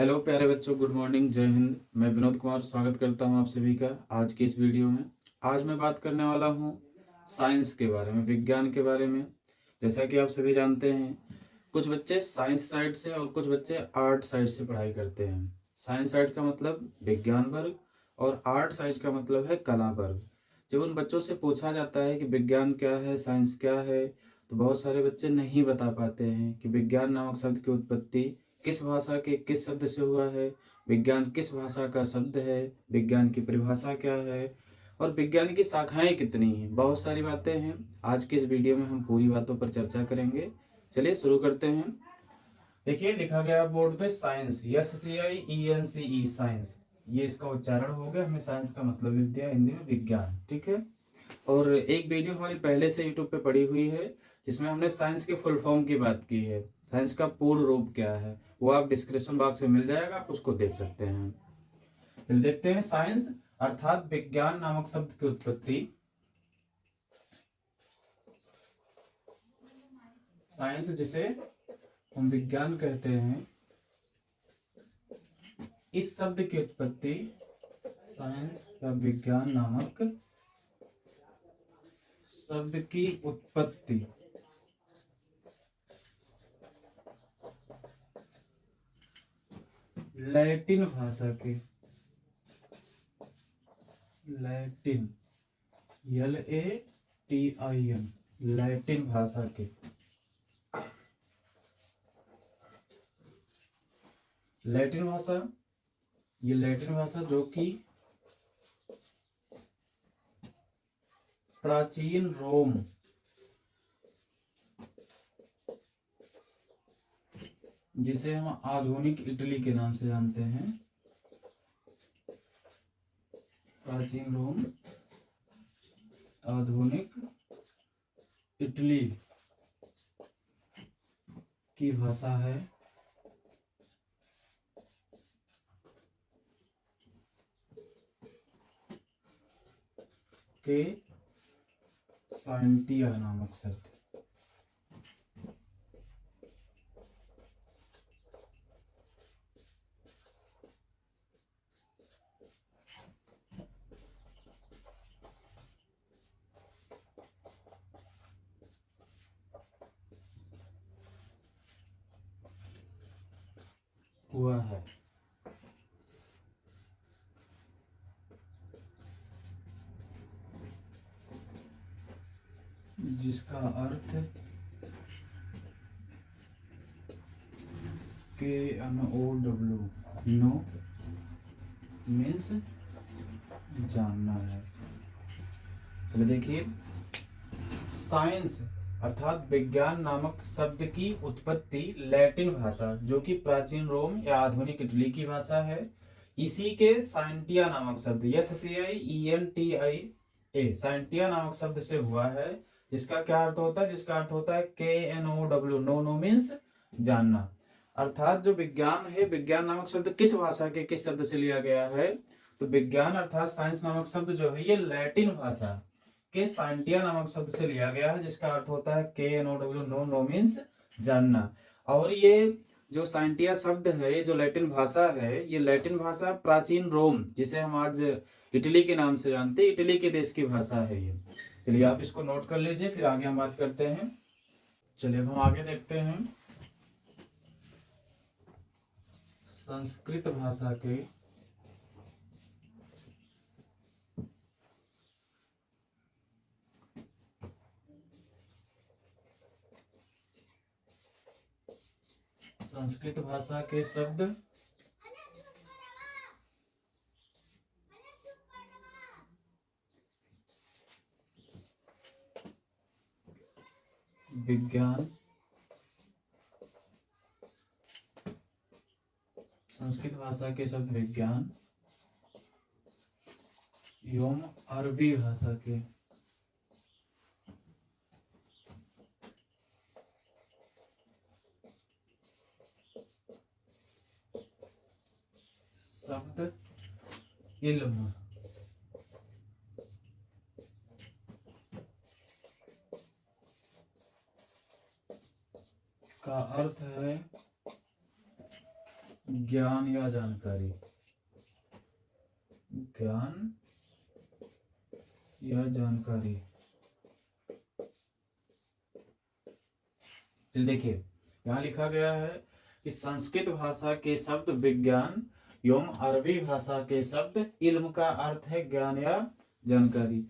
Hello प्यारे बच्चों, good morning, जय हिंद। मैं विनोद कुमार स्वागत करता हूं आप सभी का आज की इस वीडियो में। आज मैं बात करने वाला हूं साइंस के बारे में, विज्ञान के बारे में। जैसा कि आप सभी जानते हैं, कुछ बच्चे साइंस साइड से और कुछ बच्चे आर्ट साइड से पढ़ाई करते हैं। साइंस साइड का मतलब विज्ञान वर्ग और आर्ट साइड का मतलब है कला वर्ग। जब उन बच्चों से पूछा जाता है कि विज्ञान क्या है, साइंस क्या है, तो बहुत सारे बच्चे नहीं बता पाते हैं कि विज्ञान नामक शब्द की उत्पत्ति किस भाषा के किस शब्द से हुआ है, विज्ञान किस भाषा का शब्द है, विज्ञान की परिभाषा क्या है और विज्ञान की शाखाएं कितनी हैं। बहुत सारी बातें हैं। आज की इस वीडियो में हम पूरी बातों पर चर्चा करेंगे। चलिए शुरू करते हैं। देखिए, लिखा गया बोर्ड पे साइंस, SCIENCE, साइंस। ये इसका उच्चारण हो गया। हमने साइंस का मतलब लिख दिया हिंदी में विज्ञान, ठीक है। और एक वीडियो हमारी पहले से यूट्यूब पे पड़ी हुई है जिसमें हमने साइंस के फुल फॉर्म की बात की है। साइंस का पूर्ण रूप क्या है वो आप डिस्क्रिप्शन बॉक्स में मिल जाएगा, आप उसको देख सकते हैं। फिर देखते हैं साइंस अर्थात विज्ञान नामक शब्द की उत्पत्ति। साइंस जिसे हम विज्ञान कहते हैं, इस शब्द की उत्पत्ति, साइंस या विज्ञान नामक शब्द की उत्पत्ति लैटिन भाषा के, लैटिन LATIN, लैटिन भाषा के, लैटिन भाषा, ये लैटिन भाषा जो कि प्राचीन रोम, जिसे हम आधुनिक इटली के नाम से जानते हैं, प्राचीन रोम आधुनिक इटली की भाषा है, के साइंटिया नामक शब्द, हुआ है। जिसका अर्थ KNOW, नो मीन्स जानना है। चलिए देखिए, साइंस अर्थात विज्ञान नामक शब्द की उत्पत्ति लैटिन भाषा जो कि प्राचीन रोम या आधुनिक इटली की भाषा है, इसी के साइंटिया नामक शब्द SCIENTIA, साइंटिया नामक शब्द से हुआ है। जिसका क्या अर्थ होता है? जिसका अर्थ होता है KNOW, नो मीन्स जानना। अर्थात जो विज्ञान है, विज्ञान नामक शब्द किस भाषा के किस शब्द से लिया गया है? तो विज्ञान अर्थात साइंस नामक शब्द जो है ये लैटिन भाषा के साइंटिया नामक शब्द से लिया गया है, जिसका अर्थ होता है KNOW, नो मीन्स जानना। और ये जो साइंटिया शब्द है, ये जो लैटिन भाषा है, ये लैटिन भाषा प्राचीन रोम, जिसे हम आज इटली के नाम से जानते हैं, इटली के देश की भाषा है ये। चलिए आप इसको नोट कर लीजिए, फिर आगे हम बात करते हैं। चलिए अब हम आगे देखते हैं संस्कृत भाषा के शब्द विज्ञान, संस्कृत भाषा के शब्द विज्ञान एवं अरबी भाषा के शब्द इल्म का अर्थ है ज्ञान या जानकारी, ज्ञान या जानकारी। फिर देखिए यहाँ लिखा गया है कि संस्कृत भाषा के शब्द विज्ञान एवं अरबी भाषा के शब्द इल्म का अर्थ है ज्ञान या जानकारी।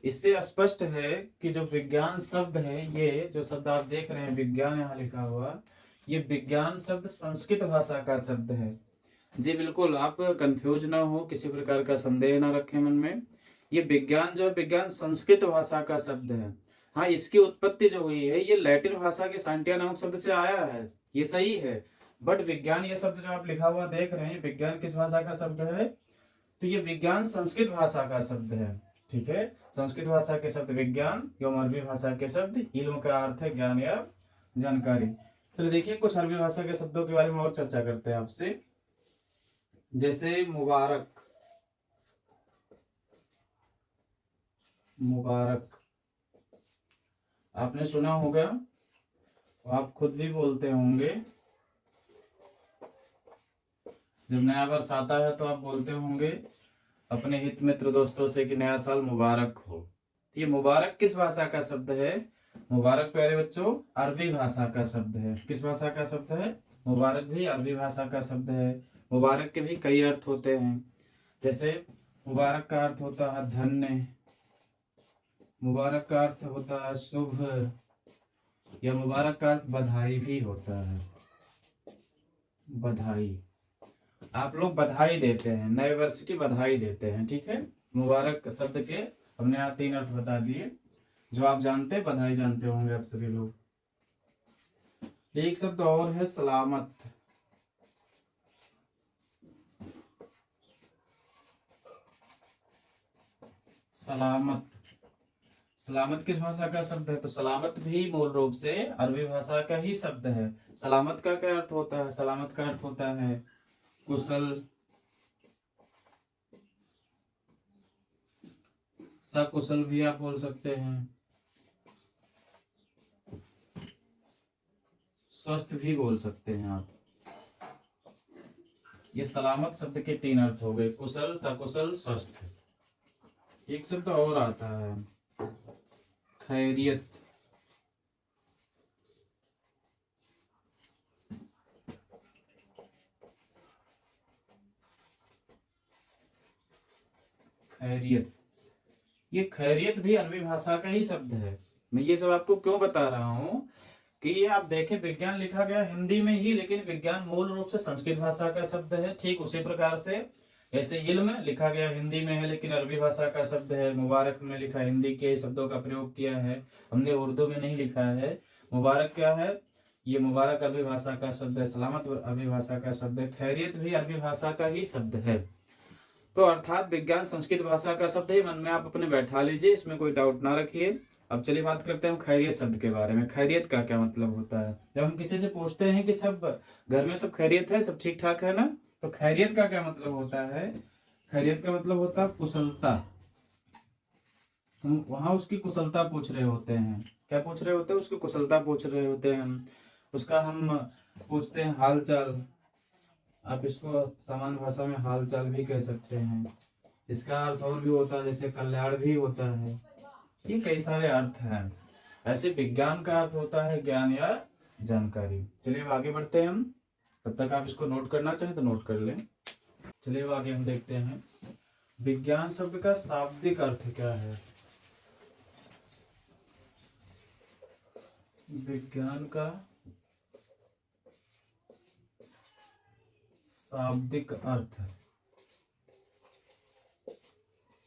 इससे स्पष्ट है कि जो विज्ञान शब्द है, ये जो शब्द आप देख रहे हैं विज्ञान यहाँ लिखा हुआ, ये विज्ञान शब्द संस्कृत भाषा का शब्द है। जी बिल्कुल, आप कंफ्यूज ना हो, किसी प्रकार का संदेह ना रखें मन में। ये विज्ञान जो है, विज्ञान संस्कृत भाषा का शब्द है। हाँ, इसकी उत्पत्ति जो हुई है ये लैटिन भाषा के सांटिया नामक शब्द से आया है, ये सही है। बट विज्ञान ये शब्द जो आप लिखा हुआ देख रहे हैं, विज्ञान किस भाषा का शब्द है? तो ये विज्ञान संस्कृत भाषा का शब्द है। ठीक है, संस्कृत भाषा के शब्द विज्ञान एवं अरबी भाषा के शब्द इल्म का अर्थ है ज्ञान या जानकारी। चलिए देखिए कुछ अरबी भाषा के शब्दों के बारे में और चर्चा करते हैं आपसे। जैसे मुबारक, मुबारक आपने सुना होगा, आप खुद भी बोलते होंगे। जब नया वर्ष आता है तो आप बोलते होंगे अपने हित मित्र दोस्तों से कि नया साल मुबारक हो। ये मुबारक किस भाषा का शब्द है? मुबारक प्यारे बच्चों अरबी भाषा का शब्द है। किस भाषा का शब्द है? मुबारक भी अरबी भाषा का शब्द है। मुबारक के भी कई अर्थ होते हैं। जैसे मुबारक का अर्थ होता है धन्य, मुबारक का अर्थ होता है शुभ, या मुबारक का अर्थ बधाई भी होता है। बधाई, आप लोग बधाई देते हैं, नए वर्ष की बधाई देते हैं। ठीक है, मुबारक शब्द के हमने यहाँ 3 अर्थ बता दिए, जो आप जानते हैं, बधाई जानते होंगे आप सभी लोग। एक शब्द और है सलामत। सलामत, सलामत किस भाषा का शब्द है? तो सलामत भी मूल रूप से अरबी भाषा का ही शब्द है। सलामत का क्या अर्थ होता है? सलामत का अर्थ होता है कुशल, सकुशल भी आप बोल सकते हैं, स्वस्थ भी बोल सकते हैं आप। ये सलामत शब्द के 3 अर्थ हो गए, कुशल, सकुशल, स्वस्थ। एक शब्द और आता है खैरियत। खैरियत, ये खैरियत भी अरबी भाषा का ही शब्द है। मैं ये सब आपको क्यों बता रहा हूँ कि ये आप देखें विज्ञान लिखा गया हिंदी में ही, लेकिन विज्ञान मूल रूप से संस्कृत भाषा का शब्द है। ठीक उसी प्रकार से जैसे इल्म लिखा गया हिंदी में है लेकिन अरबी भाषा का शब्द है। मुबारक हमने लिखा, हिंदी के शब्दों का प्रयोग किया है, हमने उर्दू में नहीं लिखा है। मुबारक क्या है? ये मुबारक अरबी भाषा का शब्द है। सलामत अरबी भाषा का शब्द है। खैरियत भी अरबी भाषा का ही शब्द है। तो अर्थात विज्ञान संस्कृत भाषा का शब्द है, मन में आप अपने बैठा लीजिए, इसमें कोई डाउट ना रखिए। अब चलिए बात करते हैं खैरियत शब्द के बारे में। खैरियत का क्या मतलब होता है? जब हम किसी से पूछते हैं कि सब घर में सब खैरियत है, सब ठीक ठाक है ना, तो खैरियत का क्या मतलब होता है? खैरियत का मतलब होता है कुशलता। हम वहां उसकी कुशलता पूछ रहे होते हैं। क्या पूछ रहे होते हैं? उसकी कुशलता पूछ रहे होते हैं हम। उसका हम पूछते हैं हाल चाल। आप इसको सामान्य भाषा में हाल चाल भी कह सकते हैं। इसका अर्थ और भी होता है, जैसे कल्याण भी होता है। ये कई सारे अर्थ हैं। ऐसे विज्ञान का अर्थ होता है ज्ञान या जानकारी। चलिए अब आगे बढ़ते हैं हम। तब तक आप इसको नोट करना चाहें तो नोट कर लें। चलिए अब आगे हम देखते हैं विज्ञान शब्द का शाब्दिक अर्थ क्या है। विज्ञान का शाब्दिक अर्थ,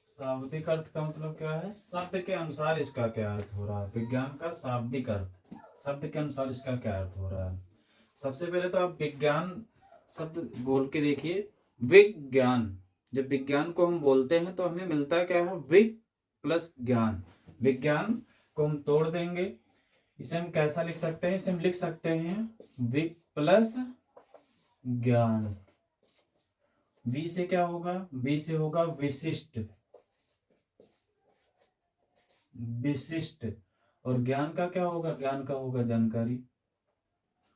शाब्दिक अर्थ का मतलब क्या है? शब्द के अनुसार इसका क्या अर्थ हो रहा है। विज्ञान का शाब्दिक अर्थ, शब्द के अनुसार इसका क्या अर्थ हो रहा है। सबसे पहले तो आप विज्ञान शब्द बोल के देखिए। विज्ञान, जब विज्ञान को हम बोलते हैं तो हमें मिलता क्या है? विग प्लस ज्ञान। विज्ञान को हम तोड़ देंगे, इसे हम कैसा लिख सकते हैं? इसे हम लिख सकते हैं विग प्लस ज्ञान। वी से क्या होगा? वी से होगा विशिष्ट, विशिष्ट। और ज्ञान का क्या होगा? ज्ञान का होगा जानकारी।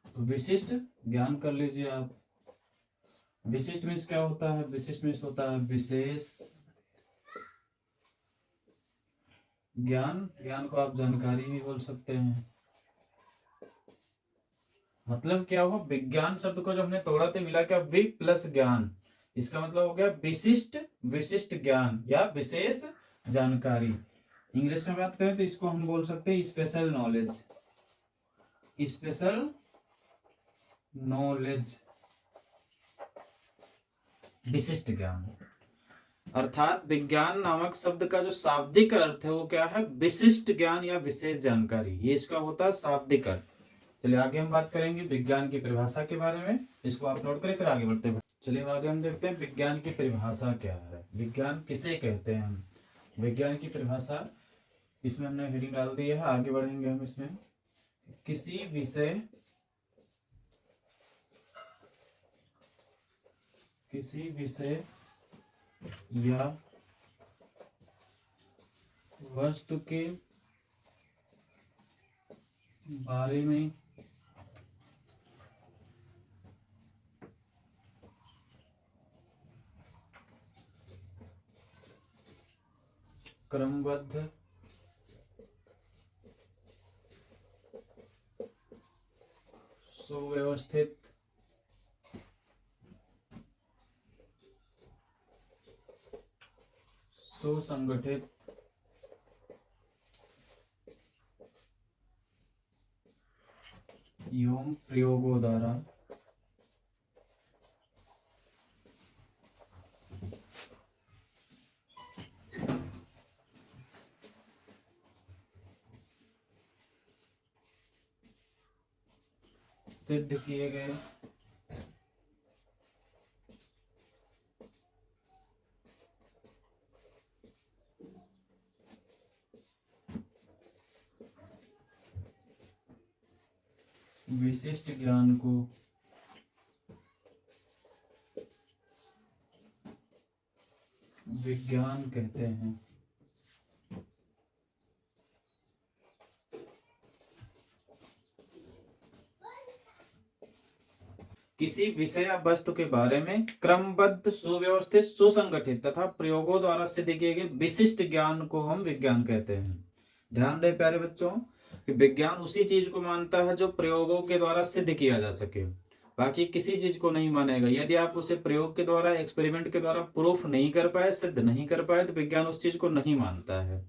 तो विशिष्ट ज्ञान कर लीजिए आप। विशिष्ट मीन्स क्या होता है? विशिष्ट मीन्स होता है विशेष ज्ञान। ज्ञान को आप जानकारी भी बोल सकते हैं। मतलब क्या हुआ? विज्ञान शब्द को जब हमने तोड़ा तो मिला क्या? वि प्लस ज्ञान। इसका मतलब हो गया विशिष्ट, विशिष्ट ज्ञान या विशेष जानकारी। इंग्लिश में बात करें तो इसको हम बोल सकते हैं स्पेशल नॉलेज। स्पेशल नॉलेज, विशिष्ट ज्ञान। अर्थात विज्ञान नामक शब्द का जो शाब्दिक अर्थ है वो क्या है? विशिष्ट ज्ञान या विशेष जानकारी, ये इसका होता है शाब्दिक अर्थ। चलिए आगे हम बात करेंगे विज्ञान की परिभाषा के बारे में। इसको आप नोट करें, फिर आगे बढ़ते हैं। चलिए आगे हम देखते हैं विज्ञान की परिभाषा क्या है, विज्ञान किसे कहते हैं हम। विज्ञान की परिभाषा इसमें हमने हेडिंग डाल दी है, आगे बढ़ेंगे हम इसमें। किसी विषय, किसी विषय या वस्तु के बारे में क्रमबद्ध, सुव्यवस्थित, सुसंगठित एवं प्रयोगों द्वारा सिद्ध किए गए विशिष्ट ज्ञान को विज्ञान कहते हैं। किसी विषय या वस्तु के बारे में क्रमबद्ध, सुव्यवस्थित, सुसंगठित तथा प्रयोगों द्वारा सिद्ध किए गए विशिष्ट ज्ञान को हम विज्ञान कहते हैं। ध्यान रहे प्यारे बच्चों कि विज्ञान उसी चीज को मानता है जो प्रयोगों के द्वारा सिद्ध किया जा सके, बाकी किसी चीज को नहीं मानेगा। यदि आप उसे प्रयोग के द्वारा, एक्सपेरिमेंट के द्वारा प्रूफ नहीं कर पाए, सिद्ध नहीं कर पाए, तो विज्ञान उस चीज को नहीं मानता है।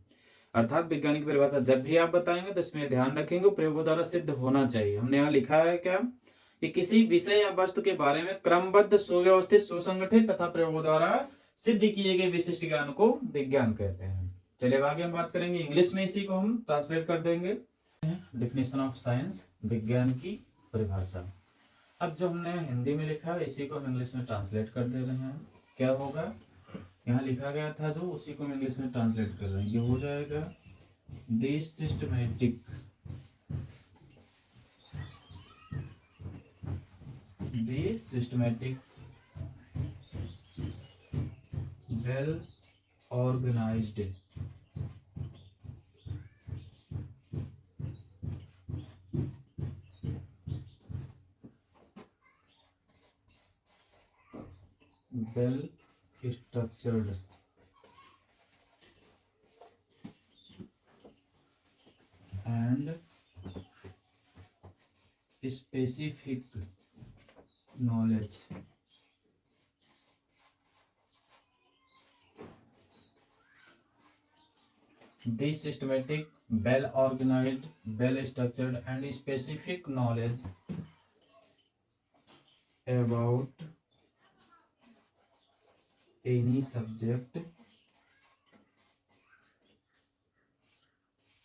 अर्थात वैज्ञानिक परिभाषा जब भी आप बताएंगे तो इसमें ध्यान रखेंगे प्रयोगों द्वारा सिद्ध होना चाहिए। हमने यहाँ लिखा है क्या कि किसी विषय या वस्तु के बारे में क्रमबद्ध, सुव्यवस्थित, सुसंगठित तथा प्रयोगों द्वारा सिद्ध किए गए विशिष्ट ज्ञान को विज्ञान कहते हैं। चलिए आगे हम बात करेंगे इंग्लिश में, इसी को हम ट्रांसलेट कर देंगे। डेफिनेशन ऑफ साइंस, विज्ञान की परिभाषा। अब जो हमने हिंदी में लिखा है इसी को हम इंग्लिश में ट्रांसलेट कर दे रहे हैं। क्या होगा? यहाँ लिखा गया था जो, उसी को हम इंग्लिश में ट्रांसलेट कर रहे हैं। ये हो जाएगा the systematic, the systematic, well organised, well structured and specific knowledge the systematic, well organized, well structured and specific knowledge about any subject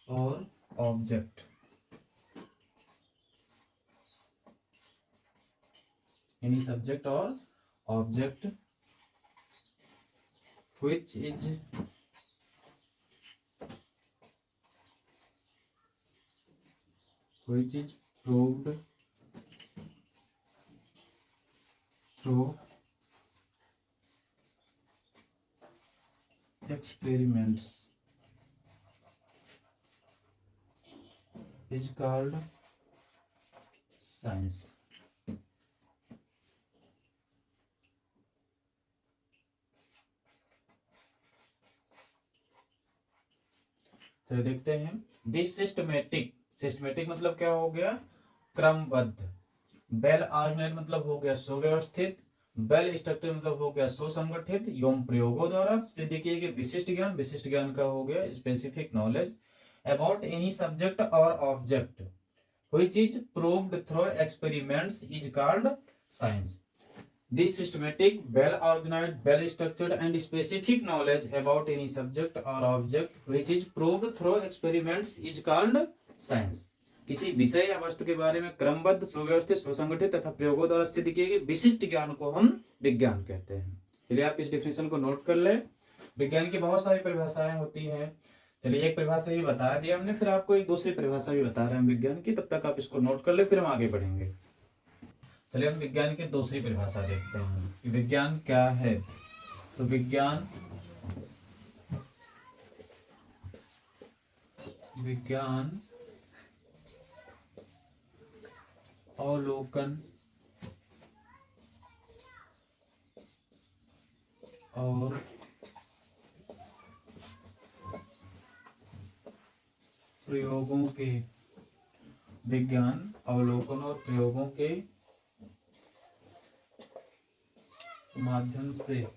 or object, any subject or object which is proved through experiments is called science। चलिए देखते हैं। This systematic, systematic मतलब क्या हो गया, क्रमबद्ध। Well organised मतलब हो गया सुव्यवस्थित। वेल स्ट्रक्चर मतलब हो गया सुसंगठित एवं प्रयोगों द्वारा सिद्ध किए गए विशिष्ट ज्ञान। विशिष्ट ज्ञान का हो गया specific knowledge about any subject और object which is proved through experiments is called science. This systematic, well-organized, well-structured and specific knowledge about any subject or object which is proved through experiments is called science. किसी विषय या वस्तु के बारे में क्रमबद्ध, सुव्यवस्थित, सुसंगठित तथा प्रयोगों द्वारा सिद्ध किए गए विशिष्ट ज्ञान को हम विज्ञान कहते हैं। चलिए आप इस डिफिनेशन को नोट कर ले। विज्ञान की बहुत सारी परिभाषाएं होती हैं। चलिए एक परिभाषा ये बता दिया हमने, फिर आपको एक दूसरी परिभाषा भी बता रहे हैं विज्ञान की, तब तक आप इसको नोट कर ले, फिर हम आगे बढ़ेंगे। चलिए हम विज्ञान की दूसरी परिभाषा देखते हैं कि विज्ञान क्या है। तो विज्ञान अवलोकन और प्रयोगों के, विज्ञान अवलोकन और प्रयोगों के माध्यम से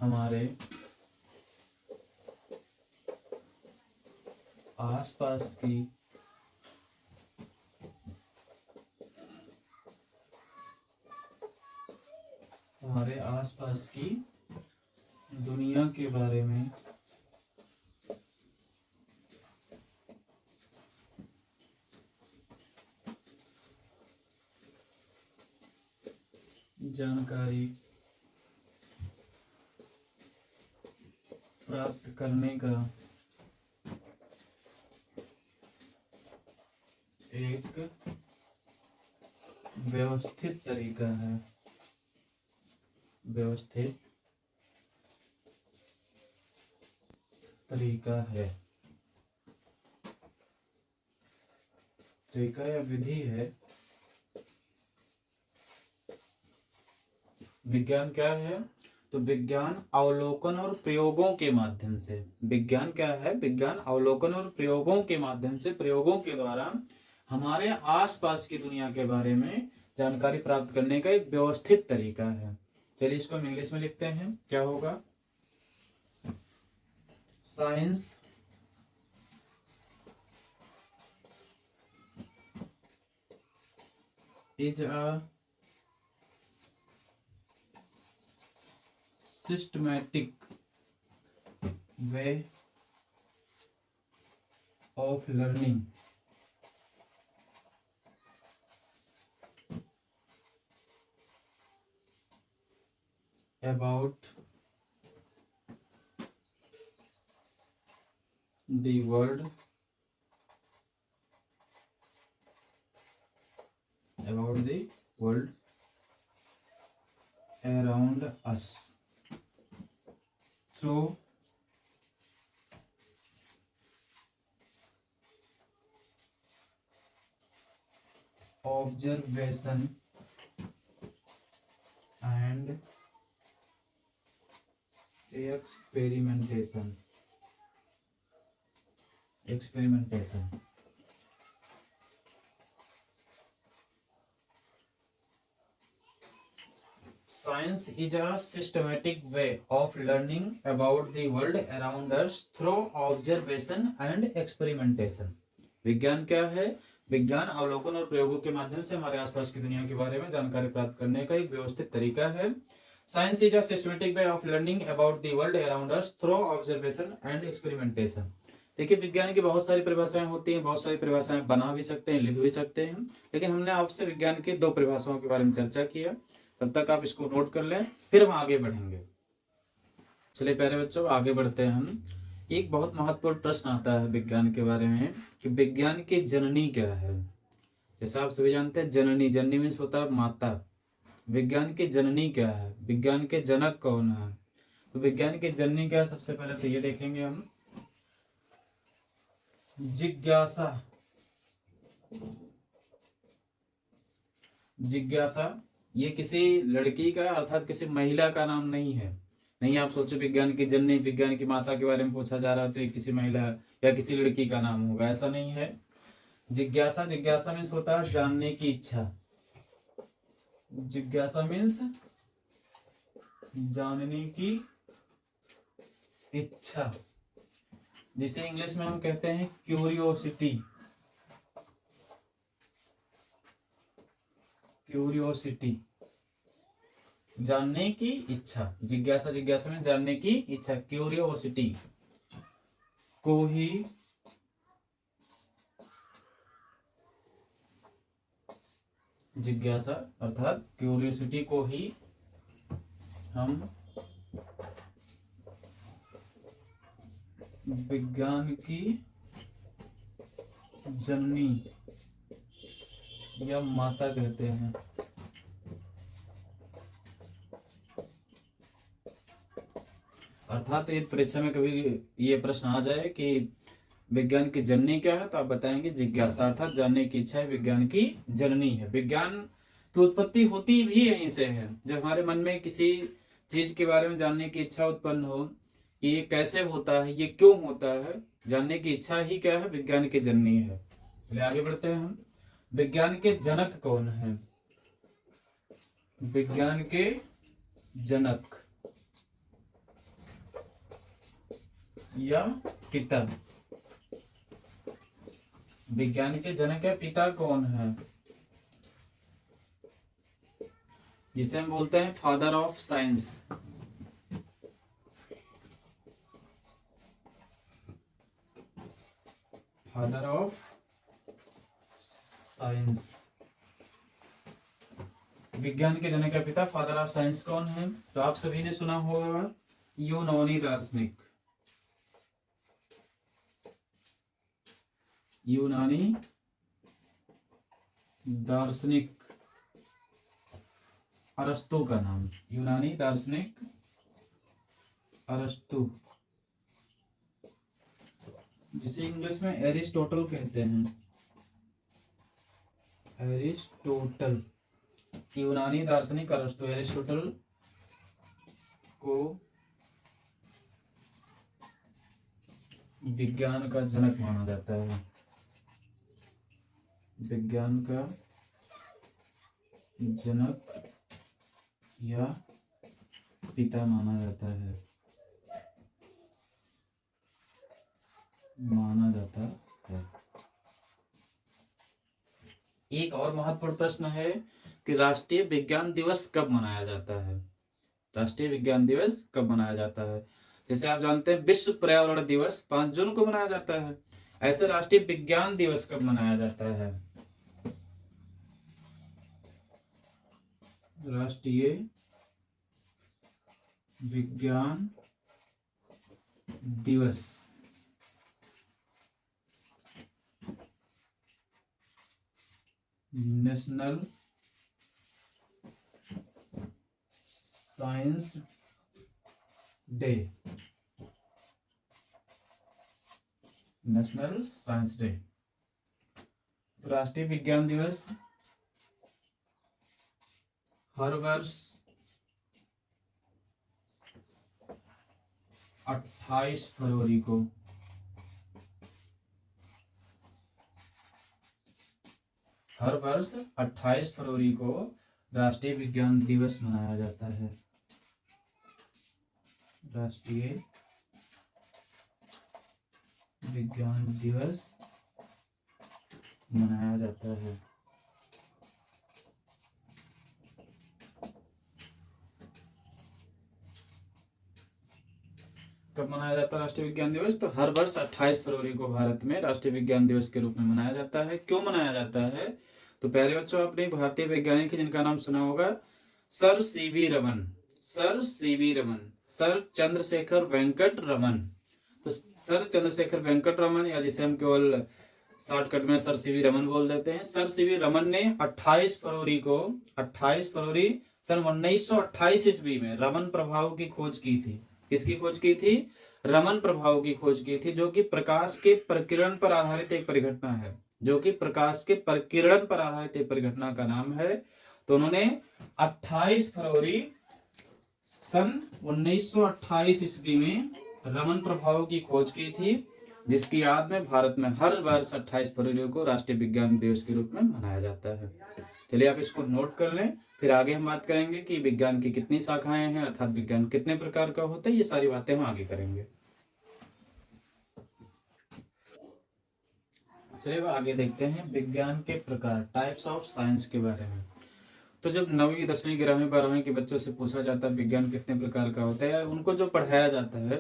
हमारे आसपास की दुनिया के बारे में जानकारी प्राप्त करने का एक व्यवस्थित तरीका है। व्यवस्थित तरीका है, तरीका या विधि है। विज्ञान क्या है? तो विज्ञान अवलोकन और प्रयोगों के माध्यम से, विज्ञान क्या है? विज्ञान अवलोकन और प्रयोगों के माध्यम से, प्रयोगों के द्वारा हमारे आसपास की दुनिया के बारे में जानकारी प्राप्त करने का एक व्यवस्थित तरीका है। चलिए इसको हम इंग्लिश में लिखते हैं, क्या होगा? Science is a systematic way of learning about the world around us through observation and experimentation. Science is a systematic way of learning about the world around us through observation and experimentation. विज्ञान क्या है? विज्ञान अवलोकन और प्रयोगों के माध्यम से हमारे आसपास की दुनिया के बारे में जानकारी प्राप्त करने का एक व्यवस्थित तरीका है। Science is a systematic way of learning about the world around us through observation and experimentation. देखिए विज्ञान की बहुत सारी परिभाषाएं होती हैं, बहुत सारी परिभाषाएं बना भी सकते हैं, लिख भी सकते हैं, लेकिन हमने आपसे विज्ञान की 2 परिभाषाओं के बारे में चर्चा किया। तब तक आप इसको नोट कर लें, फिर हम आगे बढ़ेंगे। चलिए प्यारे बच्चों आगे बढ़ते हैं हम। एक बहुत महत्वपूर्ण प्रश्न आता है विज्ञान के बारे में कि विज्ञान की जननी क्या है। जैसा आप सभी जानते हैं जननी, जननी मीन्स होता है माता। विज्ञान की जननी क्या है? विज्ञान के जनक कौन है? तो विज्ञान की जननी क्या है? सबसे पहले तो ये देखेंगे हम, जिज्ञासा। जिज्ञासा ये किसी लड़की का अर्थात किसी महिला का नाम नहीं है। नहीं आप सोचो विज्ञान की जननी, विज्ञान की माता के बारे में पूछा जा रहा है तो ये किसी महिला या किसी लड़की का नाम होगा, ऐसा नहीं है। जिज्ञासा, जिज्ञासा मीन्स होता है जानने की इच्छा। जिज्ञासा मीन्स जानने की इच्छा, जिसे इंग्लिश में हम कहते हैं क्यूरियोसिटी। क्यूरियोसिटी, जानने की इच्छा। जिज्ञासा, जिज्ञासा में जानने की इच्छा, क्यूरियोसिटी को ही जिज्ञासा अर्थात क्यूरियोसिटी को ही हम विज्ञान की जननी या माता कहते हैं। अर्थात ये परीक्षा में कभी ये प्रश्न आ जाए कि विज्ञान की जननी क्या है, तो आप बताएंगे जिज्ञासा अर्थात जानने की इच्छा है, विज्ञान की जननी है। विज्ञान की उत्पत्ति होती भी यहीं से है। जब हमारे मन में किसी चीज के बारे में जानने की इच्छा उत्पन्न हो, ये कैसे होता है, ये क्यों होता है, जानने की इच्छा ही क्या है, विज्ञान की जननी है। चलिए आगे बढ़ते हैं हम। विज्ञान के जनक कौन है? विज्ञान के जनक या पिता, विज्ञान के जनक या पिता कौन है? जिसे हम बोलते हैं father of science. Father of science, विज्ञान के जनक या पिता फादर ऑफ साइंस कौन है? तो आप सभी ने सुना होगा यूनानी दार्शनिक, यूनानी दार्शनिक अरस्तु का नाम, यूनानी दार्शनिक अरस्तु, जिसे इंग्लिश में एरिस्टोटल कहते हैं। एरिस्टोटल, यूनानी दार्शनिक अरस्तु, एरिस्टोटल को विज्ञान का जनक माना जाता है, विज्ञान का जनक या पिता माना जाता है, माना जाता है। एक और महत्वपूर्ण प्रश्न है कि राष्ट्रीय विज्ञान दिवस कब मनाया जाता है? राष्ट्रीय विज्ञान दिवस कब मनाया जाता है? जैसे आप जानते हैं विश्व पर्यावरण दिवस 5 जून को मनाया जाता है, ऐसे राष्ट्रीय विज्ञान दिवस कब मनाया जाता है? राष्ट्रीय विज्ञान दिवस national science day, national science day. राष्ट्रीय विज्ञान दिवस हर वर्ष 28 फरवरी को, हर वर्ष 28 फरवरी को राष्ट्रीय विज्ञान दिवस मनाया जाता है, राष्ट्रीय विज्ञान दिवस मनाया जाता है। कब मनाया जाता है राष्ट्रीय विज्ञान दिवस? तो हर वर्ष 28 फरवरी को भारत में राष्ट्रीय विज्ञान दिवस के रूप में मनाया जाता है। क्यों मनाया जाता है? तो पहले बच्चों आपने भारतीय वैज्ञानिक जिनका नाम सुना होगा Sir C V Raman, Sir C V Raman, Sir Chandrashekhar Venkata Raman. तो सर चंद्रशेखर वेंकट रमन, या जिसे हम केवल शॉर्टकट में सर सीवी रमन बोल देते हैं, सर सीवी रमन ने 28 फरवरी को, 28 फरवरी सन 1928 ईस्वी में रमन प्रभाव की खोज की थी। किसकी खोज की थी? रमन प्रभाव की खोज की थी, जो कि प्रकाश के प्रकीर्णन पर आधारित एक परिघटना है, जो कि प्रकाश के प्रकीर्णन पर आधारित एक परिघटना का नाम है। तो उन्होंने 28 फरवरी सन 1928 ईस्वी में रमन प्रभाव की खोज की थी, जिसकी याद में भारत में हर वर्ष 28 फरवरी को राष्ट्रीय विज्ञान दिवस के रूप में मनाया जाता है। चलिए आप इसको नोट कर लें, फिर आगे हम बात करेंगे कि विज्ञान की कितनी शाखाएं हैं, अर्थात विज्ञान कितने प्रकार का होता है, ये सारी बातें हम आगे करेंगे। चलिए आगे देखते हैं विज्ञान के प्रकार, टाइप्स ऑफ साइंस के बारे में। तो जब 9वीं 10वीं 11वीं 12वीं के बच्चों से पूछा जाता है विज्ञान कितने प्रकार का होता है, उनको जो पढ़ाया जाता है,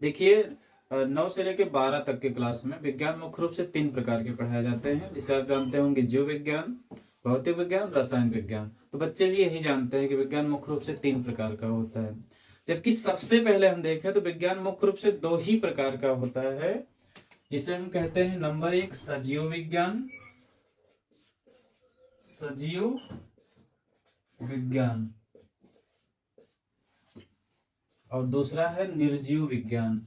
देखिए 9 से लेकर 12 तक के क्लास में विज्ञान मुख्य रूप से 3 प्रकार के पढ़ाए जाते हैं, जिसे आप जानते होंगे जीव विज्ञान, भौतिक विज्ञान, रसायन विज्ञान। तो बच्चे भी यही जानते हैं कि विज्ञान मुख्य रूप से 3 प्रकार का होता है। जबकि सबसे पहले हम देखें तो विज्ञान मुख्य रूप से 2 ही प्रकार का होता है, जिसे हम कहते हैं नंबर 1 सजीव विज्ञान, सजीव विज्ञान, और दूसरा है निर्जीव विज्ञान।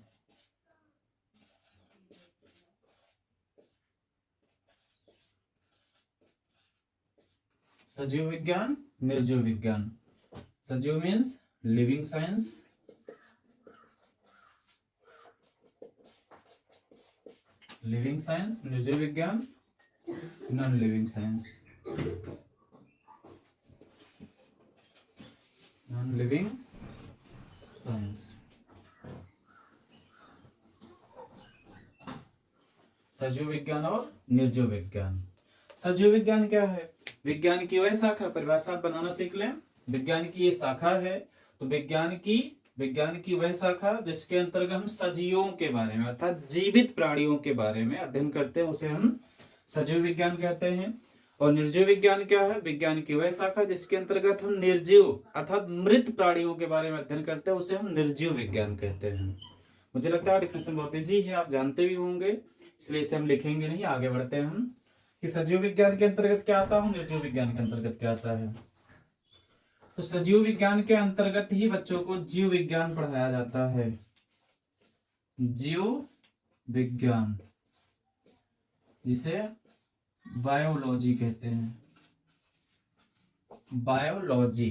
सजीव विज्ञान, निर्जीव विज्ञान। सजीव means living science, living science, निर्जीव विज्ञान non living science, non living science. सजीव विज्ञान और निर्जीव विज्ञान। सजीव विज्ञान क्या है? विज्ञान की वह शाखा, परिभाषा बनाना सीख लें। विज्ञान की ये शाखा है, तो विज्ञान की वह शाखा जिसके अंतर्गत हम सजीवों के बारे में अर्थात जीवित प्राणियों के बारे में अध्ययन करते हैं, उसे हम सजीव विज्ञान कहते हैं। और निर्जीव विज्ञान क्या है? विज्ञान की वह शाखा जिसके अंतर्गत हम निर्जीव अर्थात मृत प्राणियों के बारे में अध्ययन करते हैं, उसे हम निर्जीव विज्ञान कहते हैं। मुझे लगता है डिफिनेशन बहुत इजी है, आप जानते भी होंगे, इसलिए इसे हम लिखेंगे नहीं। आगे बढ़ते हैं हम कि सजीव विज्ञान के अंतर्गत क्या आता है, निर्जीव विज्ञान के अंतर्गत क्या आता है। तो सजीव विज्ञान के अंतर्गत ही बच्चों को जीव विज्ञान पढ़ाया जाता है। जीव विज्ञान, जिसे बायोलॉजी कहते हैं, बायोलॉजी।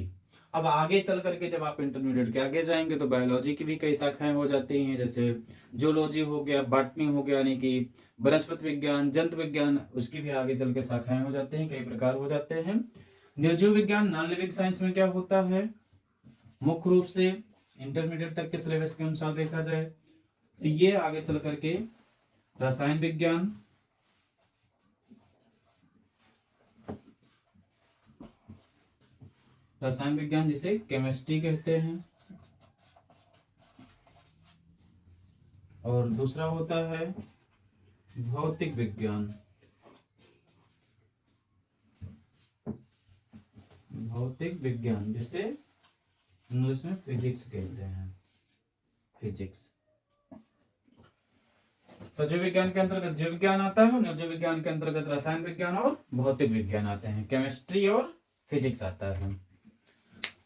अब आगे चल करके जब आप इंटरमीडिएट के आगे जाएंगे तो बायोलॉजी की भी कई शाखाएं हो जाती हैं, जैसे जूलॉजी हो गया, बॉटनी हो गया, यानी कि वनस्पति विज्ञान, जंतु विज्ञान, उसकी भी आगे चल के शाखाएं हो जाती हैं, कई प्रकार हो जाते हैं। निर्जीव विज्ञान नॉन लिविंग साइंस में क्या होता है? मुख्य रूप से इंटरमीडिएट तक के सिलेबस के अनुसार देखा जाए तो ये आगे चल करके रसायन विज्ञान, रसायन विज्ञान जिसे केमिस्ट्री कहते हैं, और दूसरा होता है भौतिक विज्ञान, भौतिक विज्ञान जिसे इंग्लिश में फिजिक्स कहते हैं, फिजिक्स। सजीव विज्ञान के अंतर्गत जीव विज्ञान आता है और निर्जीव विज्ञान के अंतर्गत रसायन विज्ञान और भौतिक विज्ञान आते हैं, केमिस्ट्री और फिजिक्स आता है।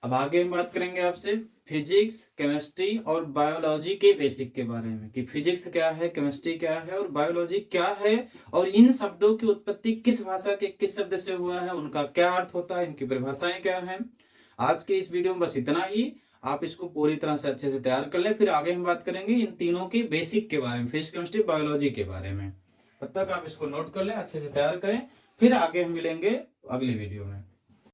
अब आगे हम बात करेंगे आपसे फिजिक्स, केमिस्ट्री और बायोलॉजी के बेसिक के बारे में, कि फिजिक्स क्या है, केमिस्ट्री क्या है और बायोलॉजी क्या है, और इन शब्दों की उत्पत्ति किस भाषा के किस शब्द से हुआ है, उनका क्या अर्थ होता है, इनकी परिभाषाएं क्या हैं। आज के इस वीडियो में बस इतना ही। आप इसको पूरी तरह से अच्छे से तैयार कर लें, फिर आगे हम बात करेंगे इन तीनों के बेसिक के बारे में, फिजिक्स, केमिस्ट्री, बायोलॉजी के बारे में। तब तक आप इसको नोट कर लें, अच्छे से तैयार करें, फिर आगे हम मिलेंगे अगली वीडियो में।